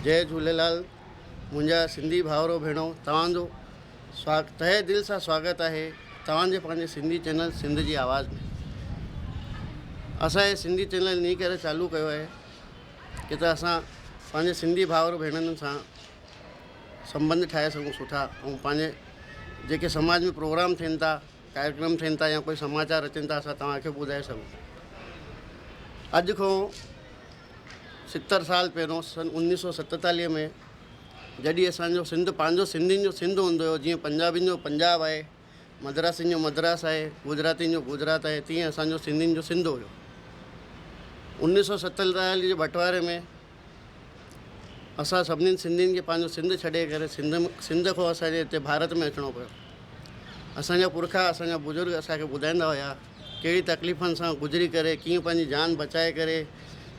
जय झूलेलाल। मुंहिंजा सिंधी भाउरो भेणो तव्हांजो तहे दिल सां स्वागत आहे तव्हांजे पंहिंजे सिंधी चैनल सिंध जी आवाज़ में। असांजे सिंधी चैनल इन करे चालू कयो आहे कि त असां पंहिंजे सिंधी भाउर भेणनि सां संबंध ठाहे सघूं सुठा, ऐं पंहिंजे जेके समाज में प्रोग्राम थियनि था, कार्यक्रम थियनि था या कोई समाचार अचनि था, असां तव्हांखे ॿुधाए सघूं। अॼु खां 70 साल पहिरियों सन 1947 में जॾहिं असांजो सिंध पंहिंजो सिंधियुनि जो सिंध हूंदो हुयो, जीअं पंजाबियुनि जो पंजाब आहे, मद्रासियुनि जो मद्रास आहे, गुजरातियुनि जो गुजरात आहे, तीअं असांजो सिंधियुनि जो सिंध हुयो। 1947 जे बंटवारे में असां सभिनीनि सिंधियुनि खे पंहिंजो सिंध छॾे करे सिंध खां असांजे हिते भारत में अचिणो पियो। असांजा पुरखा, असांजा बुज़ुर्ग असांखे ॿुधाईंदा हुया कहिड़ी तकलीफ़ुनि सां गुज़री करे, कीअं पंहिंजी जान बचाए करे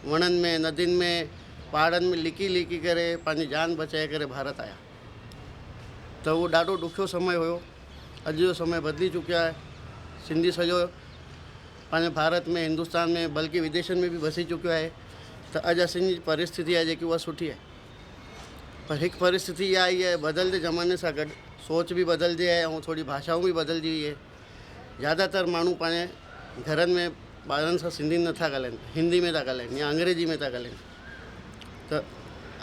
वणनि में, नदियुनि में, पहाड़नि में लिकी करे पंहिंजी जान बचाए करे भारत आया। त उहो ॾाढो ॾुखियो समय हुयो। अॼु जो समय बदिली चुकियो आहे। सिंधी सॼो पंहिंजे भारत में, हिंदुस्तान में, बल्कि विदेशनि में बि बसी चुकियो आहे। त अॼु असांजी परिस्थिति आहे जेकी उहा सुठी आहे। पर हिकु परिस्थिति इहा आई आहे, बदिलंदे ज़माने सां गॾु सोच बि बदिलजी आहे ऐं थोरी भाषाऊं बि बदिलजी वई आहे। ज़्यादातर माण्हू पंहिंजे घरनि में ॿारनि सां सिंधी नथा ॻाल्हाइनि, हिंदी में था ॻाल्हाइनि या अंग्रेजी में था ॻाल्हाइनि। त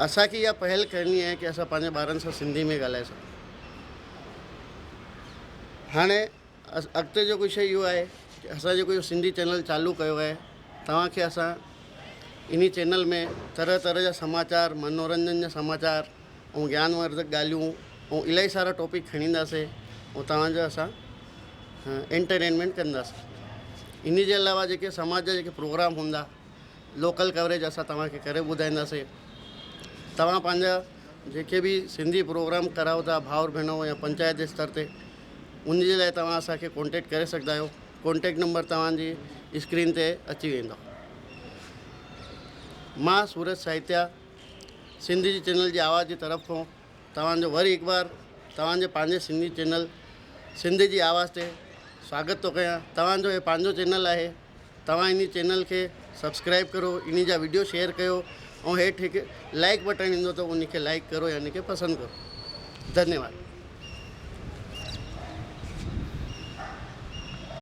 असांखे इहा पहल करणी आहे कि असां पंहिंजे ॿारनि सां सिंधी में ॻाल्हाए सघूं। हाणे अॻिते जो कुझु इहो आहे कि असां जेको इहो सिंधी चैनल चालू कयो आहे, तव्हांखे असां इन चैनल में तरह तरह जा समाचार, मनोरंजन जा समाचार ऐं ज्ञानवर्धक ॻाल्हियूं ऐं इलाही सारा टॉपिक खणी ईंदासीं ऐं तव्हांजो असां एंटरटेनमेंट कंदासीं। इन जे अलावा जेके समाज जा जेके प्रोग्राम हूंदा, लोकल कवरेज असां तव्हांखे करे ॿुधाईंदासीं। तव्हां पंहिंजा जेके बि सिंधी प्रोग्राम कराओ था भाउर भेणो या पंचायत जे स्तर ते, उन जे लाइ तव्हां असांखे कॉन्टेक्ट करे सघंदा आहियो। कॉन्टेक्ट नंबर तव्हांजी स्क्रीन ते अची वेंदो। मां सूरज साहित्या सिंधी जी चैनल जी आवाज़ जी तरफ़ खां तव्हांजो वरी हिकु बार तव्हांजे पंहिंजे सिंधी चैनल सिंधी जी आवाज़ ते स्वागत थो कयां। तव्हांजो हे पंहिंजो चैनल आहे। तव्हां इन चैनल खे सब्सक्राइब करो, इन जा वीडियो शेयर कयो ऐं हेठि हिकु लाइक बटन ईंदो त उन खे लाइक करो या इन खे पसंदि करो। धन्यवाद।